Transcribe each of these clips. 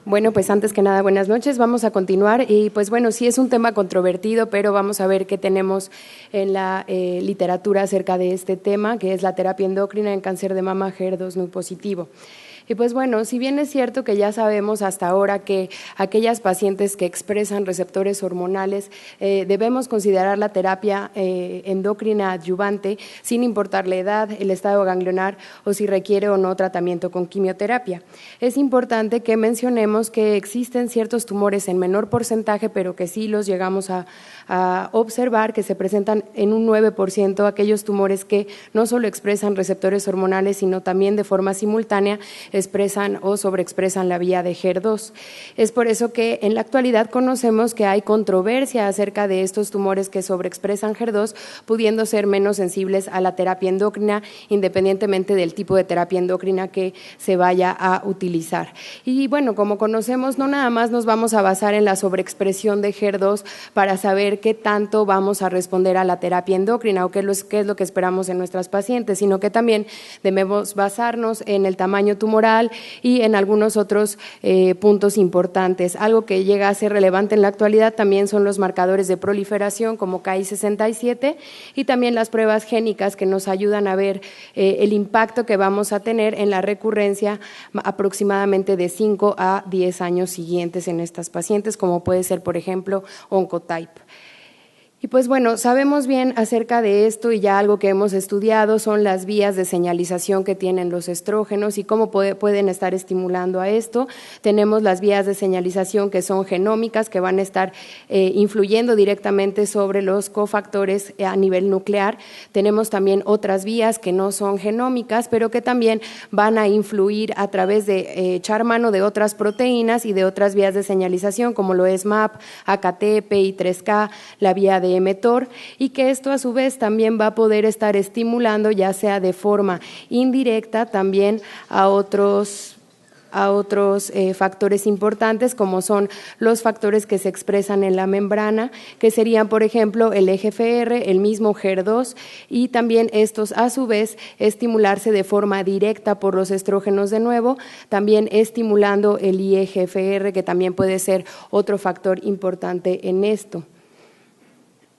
Bueno, pues antes que nada, buenas noches. Vamos a continuar y pues bueno, sí es un tema controvertido, pero vamos a ver qué tenemos en la literatura acerca de este tema, que es la terapia endocrina en cáncer de mama HER2 no positivo. Y pues bueno, si bien es cierto que ya sabemos hasta ahora que aquellas pacientes que expresan receptores hormonales debemos considerar la terapia endocrina adyuvante sin importar la edad, el estado ganglionar o si requiere o no tratamiento con quimioterapia. Es importante que mencionemos que existen ciertos tumores en menor porcentaje, pero que sí los llegamos a observar, que se presentan en un 9% aquellos tumores que no solo expresan receptores hormonales, sino también de forma simultánea expresan o sobreexpresan la vía de HER2. Es por eso que en la actualidad conocemos que hay controversia acerca de estos tumores que sobreexpresan HER2, pudiendo ser menos sensibles a la terapia endocrina, independientemente del tipo de terapia endocrina que se vaya a utilizar. Y bueno, como conocemos, no nada más nos vamos a basar en la sobreexpresión de HER2 para saber qué tanto vamos a responder a la terapia endocrina o qué es lo que esperamos en nuestras pacientes, sino que también debemos basarnos en el tamaño tumoral y en algunos otros puntos importantes. Algo que llega a ser relevante en la actualidad también son los marcadores de proliferación como Ki-67 y también las pruebas génicas que nos ayudan a ver el impacto que vamos a tener en la recurrencia aproximadamente de 5 a 10 años siguientes en estas pacientes, como puede ser, por ejemplo, Oncotype. Y pues bueno, sabemos bien acerca de esto y ya algo que hemos estudiado son las vías de señalización que tienen los estrógenos y cómo pueden estar estimulando a esto. Tenemos las vías de señalización que son genómicas, que van a estar influyendo directamente sobre los cofactores a nivel nuclear. Tenemos también otras vías que no son genómicas, pero que también van a influir a través de echar mano de otras proteínas y de otras vías de señalización, como lo es MAP, AKT, PI3K, la vía de mTOR, y que esto a su vez también va a poder estar estimulando, ya sea de forma indirecta, también a otros factores importantes, como son los factores que se expresan en la membrana, que serían, por ejemplo, el EGFR, el mismo HER2, y también estos, a su vez, estimularse de forma directa por los estrógenos de nuevo, también estimulando el IEGFR, que también puede ser otro factor importante en esto.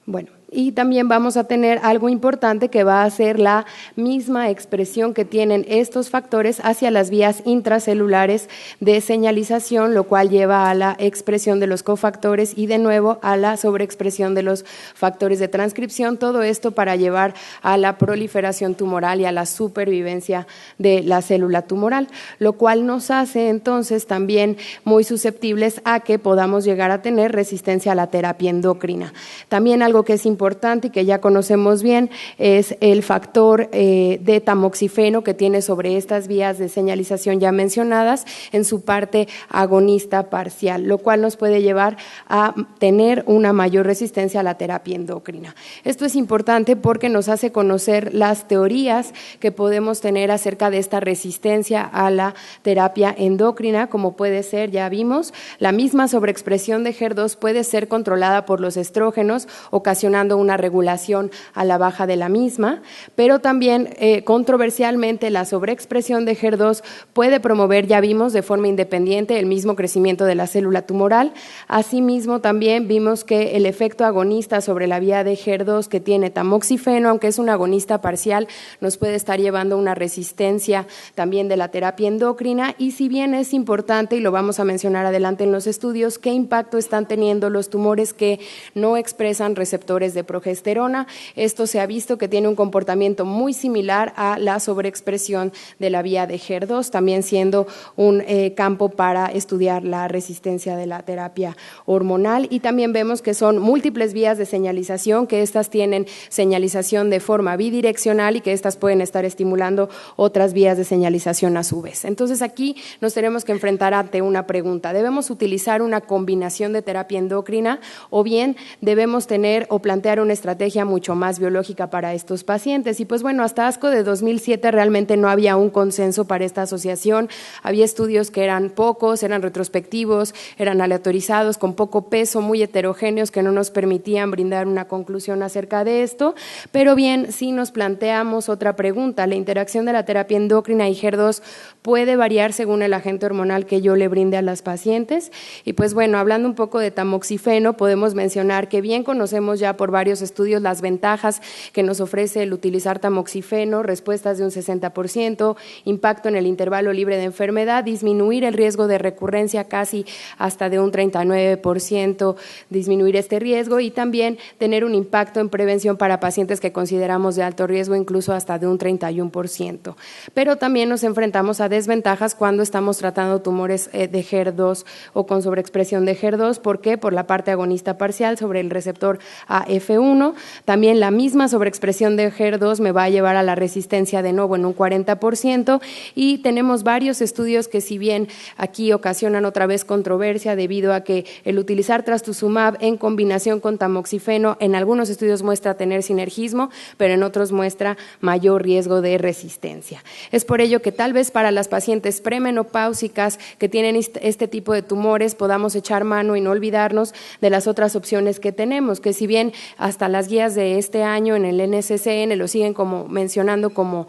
Bueno, y también vamos a tener algo importante que va a ser la misma expresión que tienen estos factores hacia las vías intracelulares de señalización, lo cual lleva a la expresión de los cofactores y de nuevo a la sobreexpresión de los factores de transcripción, todo esto para llevar a la proliferación tumoral y a la supervivencia de la célula tumoral, lo cual nos hace entonces también muy susceptibles a que podamos llegar a tener resistencia a la terapia endocrina. También algo que es importante y que ya conocemos bien es el factor de tamoxifeno que tiene sobre estas vías de señalización ya mencionadas en su parte agonista parcial, lo cual nos puede llevar a tener una mayor resistencia a la terapia endocrina. Esto es importante porque nos hace conocer las teorías que podemos tener acerca de esta resistencia a la terapia endocrina, como puede ser, ya vimos, la misma sobreexpresión de HER2 puede ser controlada por los estrógenos, ocasionando una regulación a la baja de la misma, pero también controversialmente la sobreexpresión de HER2 puede promover, ya vimos, de forma independiente el mismo crecimiento de la célula tumoral. Asimismo, también vimos que el efecto agonista sobre la vía de HER2 que tiene tamoxifeno, aunque es un agonista parcial, nos puede estar llevando a una resistencia también de la terapia endocrina, y si bien es importante, y lo vamos a mencionar adelante en los estudios, qué impacto están teniendo los tumores que no expresan receptores de progesterona. Esto se ha visto que tiene un comportamiento muy similar a la sobreexpresión de la vía de HER2, también siendo un campo para estudiar la resistencia de la terapia hormonal. Y también vemos que son múltiples vías de señalización, que estas tienen señalización de forma bidireccional y que estas pueden estar estimulando otras vías de señalización a su vez. Entonces aquí nos tenemos que enfrentar ante una pregunta: ¿debemos utilizar una combinación de terapia endocrina o bien debemos tener o plantear plantear una estrategia mucho más biológica para estos pacientes. Y pues bueno, hasta ASCO de 2007 realmente no había un consenso para esta asociación. Había estudios que eran pocos, eran retrospectivos, eran aleatorizados, con poco peso, muy heterogéneos, que no nos permitían brindar una conclusión acerca de esto. Pero bien, sí nos planteamos otra pregunta. ¿La interacción de la terapia endocrina y HER2 puede variar según el agente hormonal que yo le brinde a las pacientes? Y pues bueno, hablando un poco de tamoxifeno, podemos mencionar que bien conocemos ya por varios estudios las ventajas que nos ofrece el utilizar tamoxifeno, respuestas de un 60%, impacto en el intervalo libre de enfermedad, disminuir el riesgo de recurrencia casi hasta de un 39%, disminuir este riesgo y también tener un impacto en prevención para pacientes que consideramos de alto riesgo, incluso hasta de un 31%. Pero también nos enfrentamos a desventajas cuando estamos tratando tumores de HER2 o con sobreexpresión de HER2. ¿Por qué? Por la parte agonista parcial sobre el receptor AF1. También la misma sobreexpresión de HER2 me va a llevar a la resistencia de nuevo en un 40% y tenemos varios estudios que si bien aquí ocasionan otra vez controversia debido a que el utilizar trastuzumab en combinación con tamoxifeno en algunos estudios muestra tener sinergismo, pero en otros muestra mayor riesgo de resistencia. Es por ello que tal vez para las pacientes premenopáusicas que tienen este tipo de tumores podamos echar mano y no olvidarnos de las otras opciones que tenemos, que si bien hasta las guías de este año en el NCCN lo siguen como mencionando como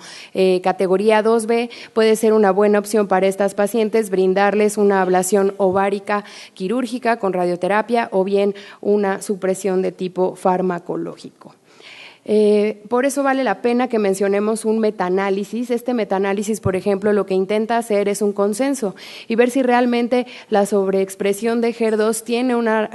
categoría 2B, puede ser una buena opción para estas pacientes brindarles una ablación ovárica quirúrgica con radioterapia o bien una supresión de tipo farmacológico. Por eso vale la pena que mencionemos un metaanálisis. Este metaanálisis, por ejemplo, lo que intenta hacer es un consenso y ver si realmente la sobreexpresión de HER2 tiene una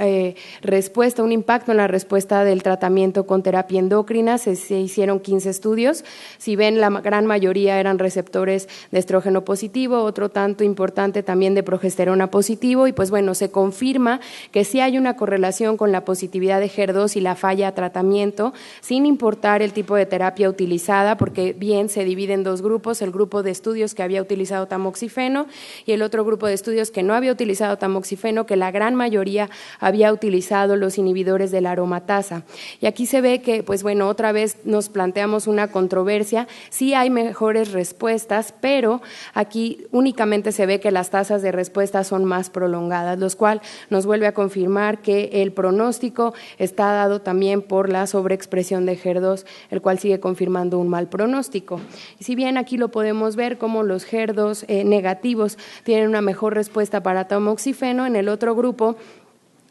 respuesta, un impacto en la respuesta del tratamiento con terapia endocrina. Se hicieron 15 estudios. Si ven, la gran mayoría eran receptores de estrógeno positivo, otro tanto importante también de progesterona positivo y pues bueno, se confirma que sí hay una correlación con la positividad de HER2 y la falla a tratamiento, sin importar el tipo de terapia utilizada, porque bien se divide en dos grupos, el grupo de estudios que había utilizado tamoxifeno y el otro grupo de estudios que no había utilizado tamoxifeno, que la gran mayoría había utilizado los inhibidores de la aromatasa. Y aquí se ve que, pues bueno, otra vez nos planteamos una controversia, sí hay mejores respuestas, pero aquí únicamente se ve que las tasas de respuesta son más prolongadas, lo cual nos vuelve a confirmar que el pronóstico está dado también por la sobreexpresión de HER2, el cual sigue confirmando un mal pronóstico. Y si bien aquí lo podemos ver como los HER2 negativos tienen una mejor respuesta para tamoxifeno, en el otro grupo,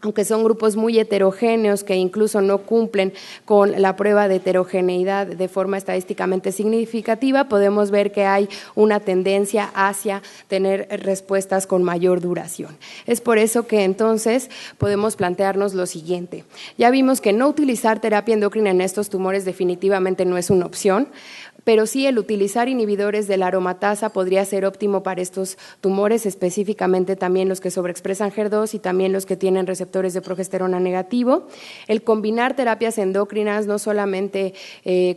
aunque son grupos muy heterogéneos que incluso no cumplen con la prueba de heterogeneidad de forma estadísticamente significativa, podemos ver que hay una tendencia hacia tener respuestas con mayor duración. Es por eso que entonces podemos plantearnos lo siguiente. Ya vimos que no utilizar terapia endocrina en estos tumores definitivamente no es una opción, pero sí el utilizar inhibidores de la aromatasa podría ser óptimo para estos tumores, específicamente también los que sobreexpresan HER2 y también los que tienen receptores de progesterona negativo. El combinar terapias endocrinas no solamente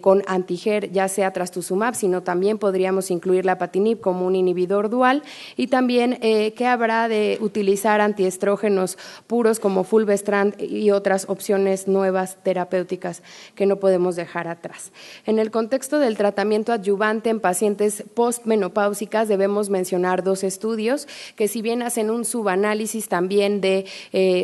con anti-HER, ya sea trastuzumab, sino también podríamos incluir la lapatinib como un inhibidor dual y también que habrá de utilizar antiestrógenos puros como fulvestrant y otras opciones nuevas terapéuticas que no podemos dejar atrás. En el contexto del tratamiento adyuvante en pacientes postmenopáusicas debemos mencionar dos estudios que si bien hacen un subanálisis también de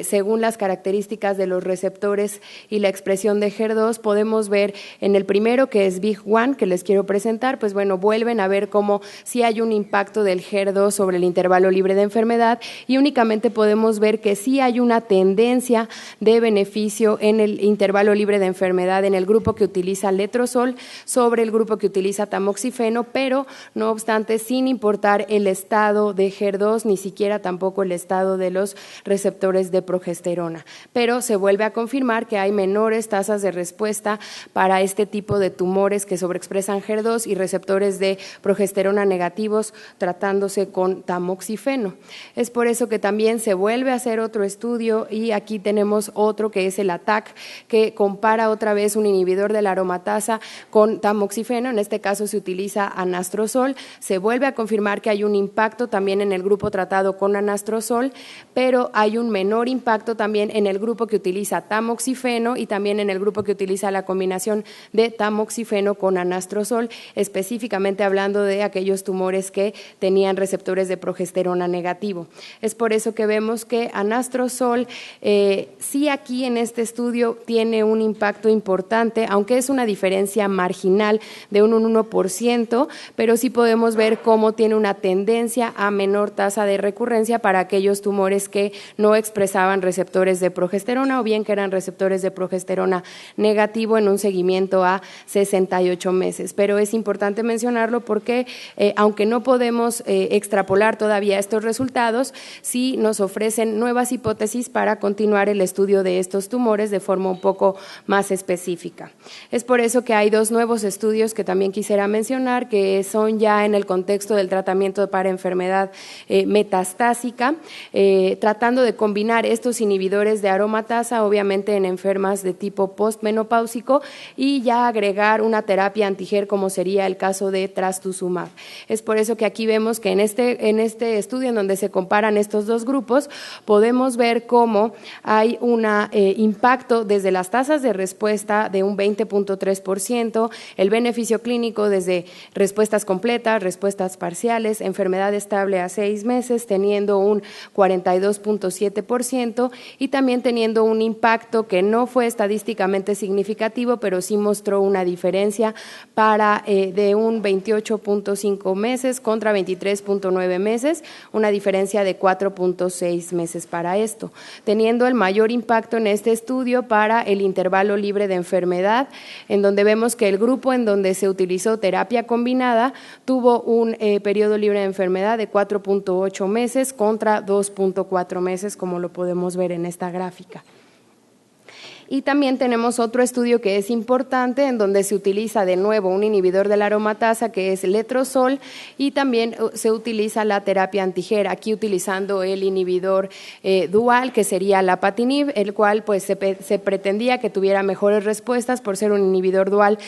según las características de los receptores y la expresión de HER2, podemos ver en el primero que es Big One que les quiero presentar, pues bueno, vuelven a ver cómo sí hay un impacto del HER2 sobre el intervalo libre de enfermedad y únicamente podemos ver que sí hay una tendencia de beneficio en el intervalo libre de enfermedad en el grupo que utiliza letrozol sobre el grupo que utiliza tamoxifeno, pero no obstante sin importar el estado de HER2 ni siquiera tampoco el estado de los receptores de progesterona, pero se vuelve a confirmar que hay menores tasas de respuesta para este tipo de tumores que sobreexpresan HER2 y receptores de progesterona negativos tratándose con tamoxifeno. Es por eso que también se vuelve a hacer otro estudio y aquí tenemos otro que es el ATTACK que compara otra vez un inhibidor de la aromatasa con tamoxifeno tamoxifeno, en este caso se utiliza anastrozol, se vuelve a confirmar que hay un impacto también en el grupo tratado con anastrozol, pero hay un menor impacto también en el grupo que utiliza tamoxifeno y también en el grupo que utiliza la combinación de tamoxifeno con anastrozol, específicamente hablando de aquellos tumores que tenían receptores de progesterona negativo. Es por eso que vemos que anastrozol sí aquí en este estudio tiene un impacto importante, aunque es una diferencia marginal de un 1%, pero sí podemos ver cómo tiene una tendencia a menor tasa de recurrencia para aquellos tumores que no expresaban receptores de progesterona o bien que eran receptores de progesterona negativo en un seguimiento a 68 meses. Pero es importante mencionarlo porque aunque no podemos extrapolar todavía estos resultados, sí nos ofrecen nuevas hipótesis para continuar el estudio de estos tumores de forma un poco más específica. Es por eso que hay dos nuevos estudios que también quisiera mencionar, que son ya en el contexto del tratamiento para enfermedad metastásica, tratando de combinar estos inhibidores de aromatasa, obviamente en enfermas de tipo postmenopáusico, y ya agregar una terapia anti-HER como sería el caso de trastuzumab. Es por eso que aquí vemos que en este estudio en donde se comparan estos dos grupos, podemos ver cómo hay un impacto desde las tasas de respuesta de un 20.3%, el beneficio clínico desde respuestas completas, respuestas parciales, enfermedad estable a 6 meses, teniendo un 42.7% y también teniendo un impacto que no fue estadísticamente significativo, pero sí mostró una diferencia de un 28.5 meses contra 23.9 meses, una diferencia de 4.6 meses para esto, teniendo el mayor impacto en este estudio para el intervalo libre de enfermedad, en donde vemos que el grupo en donde se utilizó terapia combinada tuvo un periodo libre de enfermedad de 4.8 meses contra 2.4 meses, como lo podemos ver en esta gráfica. Y también tenemos otro estudio que es importante, en donde se utiliza de nuevo un inhibidor de la aromatasa, que es letrozol, y también se utiliza la terapia anti-HER, aquí utilizando el inhibidor dual, que sería lapatinib, el cual pues se pretendía que tuviera mejores respuestas por ser un inhibidor dual,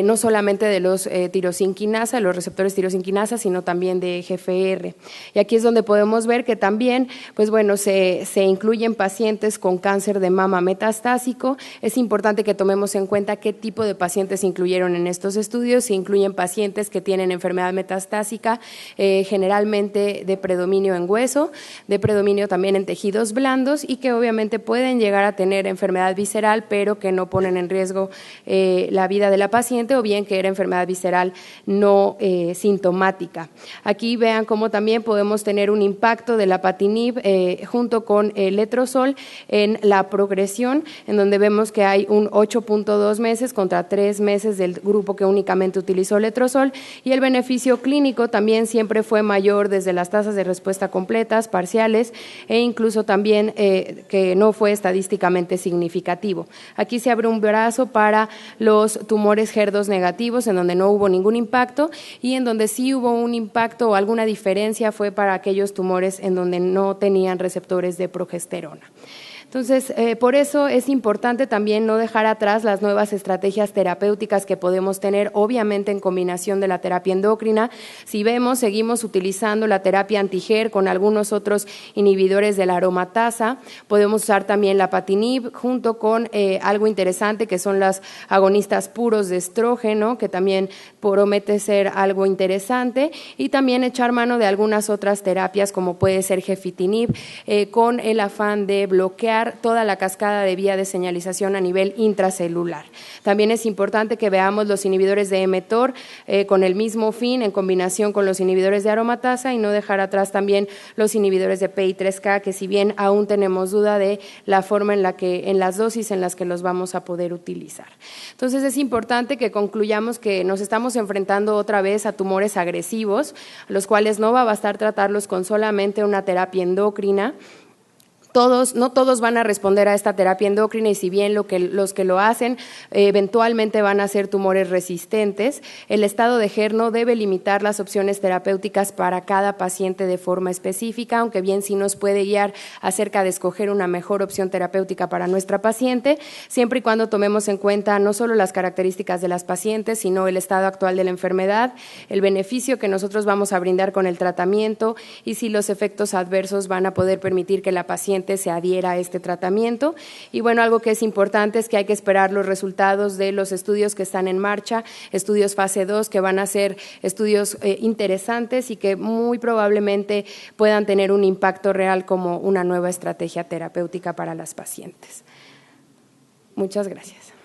no solamente de los tirosinquinasa, los receptores tirosinquinasa, sino también de GFR. Y aquí es donde podemos ver que también, pues bueno, se incluyen pacientes con cáncer de mama metastásico. Es importante que tomemos en cuenta qué tipo de pacientes se incluyeron en estos estudios. Se incluyen pacientes que tienen enfermedad metastásica, generalmente de predominio en hueso, de predominio también en tejidos blandos y que obviamente pueden llegar a tener enfermedad visceral, pero que no ponen en riesgo la vida de la paciente, o bien que era enfermedad visceral no sintomática. Aquí vean cómo también podemos tener un impacto de lapatinib junto con el letrozol en la progresión, en donde vemos que hay un 8.2 meses contra 3 meses del grupo que únicamente utilizó letrozol, y el beneficio clínico también siempre fue mayor desde las tasas de respuesta completas, parciales e incluso también que no fue estadísticamente significativo. Aquí se abre un brazo para los tumores HER2 negativos, en donde no hubo ningún impacto, y en donde sí hubo un impacto o alguna diferencia fue para aquellos tumores en donde no tenían receptores de progesterona. Entonces, por eso es importante también no dejar atrás las nuevas estrategias terapéuticas que podemos tener, obviamente en combinación de la terapia endocrina. Si vemos, seguimos utilizando la terapia anti-HER con algunos otros inhibidores de la aromatasa. Podemos usar también lapatinib junto con algo interesante que son las agonistas puros de estrógeno, que también promete ser algo interesante, y también echar mano de algunas otras terapias como puede ser gefitinib, con el afán de bloquear toda la cascada de vía de señalización a nivel intracelular. También es importante que veamos los inhibidores de mTOR con el mismo fin en combinación con los inhibidores de aromatasa, y no dejar atrás también los inhibidores de PI3K, que si bien aún tenemos duda de la forma en las dosis en las que los vamos a poder utilizar. Entonces es importante que concluyamos que nos estamos enfrentando otra vez a tumores agresivos, los cuales no va a bastar tratarlos con solamente una terapia endocrina. no todos van a responder a esta terapia endocrina, y si bien los que lo hacen eventualmente van a ser tumores resistentes, el estado de GER no debe limitar las opciones terapéuticas para cada paciente de forma específica, aunque bien sí nos puede guiar acerca de escoger una mejor opción terapéutica para nuestra paciente, siempre y cuando tomemos en cuenta no solo las características de las pacientes, sino el estado actual de la enfermedad, el beneficio que nosotros vamos a brindar con el tratamiento y si los efectos adversos van a poder permitir que la paciente se adhiera a este tratamiento. Y bueno, algo que es importante es que hay que esperar los resultados de los estudios que están en marcha, estudios fase 2, que van a ser estudios interesantes y que muy probablemente puedan tener un impacto real como una nueva estrategia terapéutica para las pacientes. Muchas gracias.